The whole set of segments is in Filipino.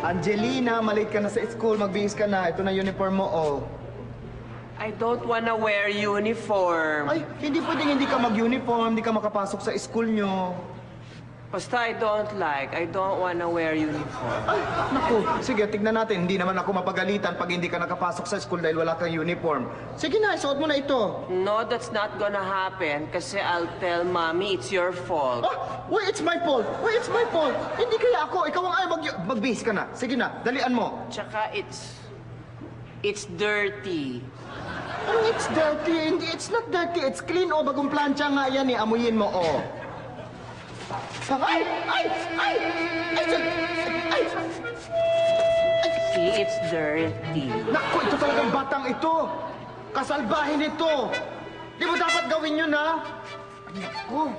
Angelina, malate ka na sa school. Magbihis ka na. Ito na uniform mo, oh. I don't wanna wear uniform. Ay, hindi pwedeng hindi ka mag-uniform. Hindi ka makapasok sa school nyo. Basta I don't wanna wear uniform. Ay, naku. Sige, tignan natin. Hindi naman ako mapagalitan pag hindi ka nakapasok sa school dahil wala kang uniform. Sige na, isuot mo na ito. No, that's not gonna happen kasi I'll tell mommy it's your fault. Ah, wait, it's my fault. Wait, it's my fault. Hindi kaya ako. Ikaw ang ayaw magbihis ka na. Sige na, dalian mo. Tsaka it's dirty. Ano, it's dirty? Hindi, it's not dirty. It's clean, oh. Bagong plancha nga yan, eh. Amuyin mo, oh. Ay! Ay! Ay! Ay! Ay! See, it's dirty. Naku, ito talagang batang ito. Kasalbahin ito. Di mo dapat gawin yun, ha? Naku.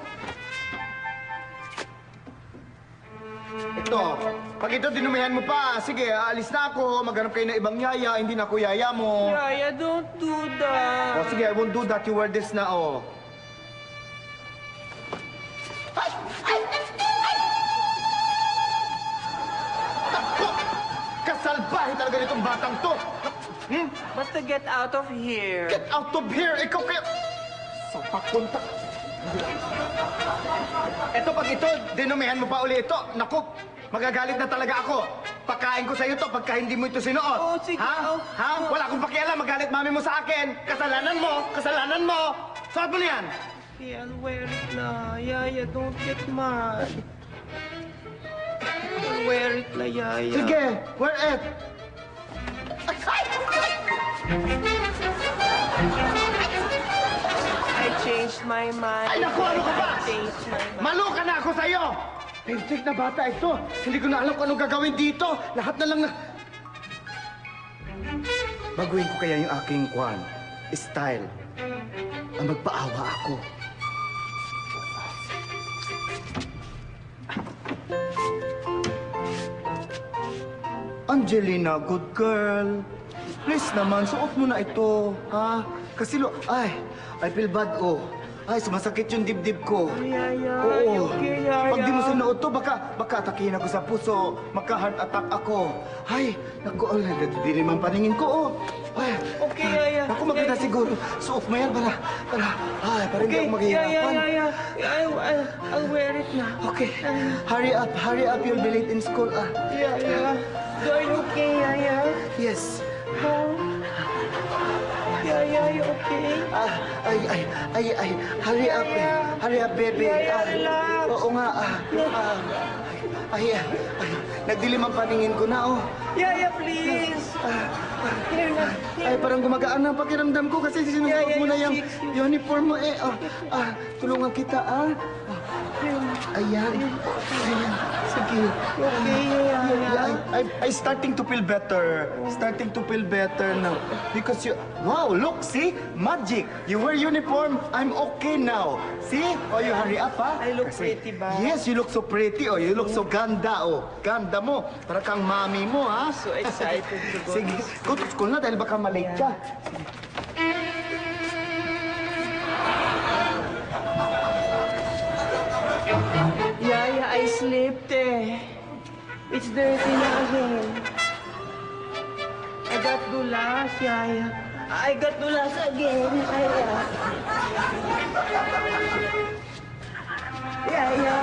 Ito, pag ito dinumihan mo pa, sige, aalis na ako, maghanap kayo ng ibang yaya, hindi na ako yaya mo. Yaya, don't do that. O sige, I won't do that, you wear this na, oh. Ay! Ay! Ay! Naku! Kasalbahe talaga nitong batang to. Hmm? Basta get out of here. Get out of here! Ikaw kaya... Sa pakunta... Ito, pag ito, dinumihan mo pa uli ito, naku, magagalit na talaga ako. Pagkain ko sa'yo to pagka hindi mo ito sinuot. Oo, sige. Ha? Oh, Ha? Wala akong pakialam, magalit mami mo sa akin. Kasalanan mo! Kasalanan mo! Suot mo na yan! Okay, I'll wear it na. Yaya, don't get mad. I'll wear it na, Yaya. Sige, wear it! Ay! Ay! I changed my mind. Ay, naku, ano ka ba? I changed my mind. Maluka na ako sa'yo! Perfect na bata ito. Hindi ko na alam kung anong gagawin dito. Lahat na lang na... Baguhin ko kaya yung aking style. Ang magpaawa ako. Angelina, good girl. Please naman, suot mo na ito, ha? Kasi ay, I feel bad, oh. Ay, sumasakit yung dibdib ko. Yaya, Oo. okay, Yaya. Pag di mo sinuot to, baka atakihin ako sa puso. Magka-heart attack ako. Ay, naku, hindi naman paningin ko, oh. Ay, Okay, Yaya. Naku, maganda Yaya. siguro. Suot mo yan para, para hindi Okay, ako maghihirapan. Yaya. I'll wear it na. Okay, hurry up, you'll be late in school, ah. Yaya. Are you okay, Yaya? Yes. Yaya, you okay? Hurry up, baby. Yaya, relax. Oo nga, nagdilim ang paningin ko na, oh. Yaya, please. Here na. Ay, parang gumagaan na ang pakiramdam ko kasi sinusuot Yeah, mo na yung fix you. uniform mo, eh. Tulungan kita, ah. Ayan. Sige. Okay, Yaya. I'm starting to feel better. Starting to feel better now. Because you... Wow, look, see? Magic. You wear uniform, I'm okay now. See? Oh, you hurry up, ha? I look pretty ba? Yes, you look so pretty. Oh, you look so ganda, oh. Ganda mo. Para kang mami mo, ha? So excited to go. Sige, go to school na dahil baka malate ka. Yaya, I slipped eh. It's dirty na again. I got dulas, Yaya. I got dulas again, Yaya. Yaya.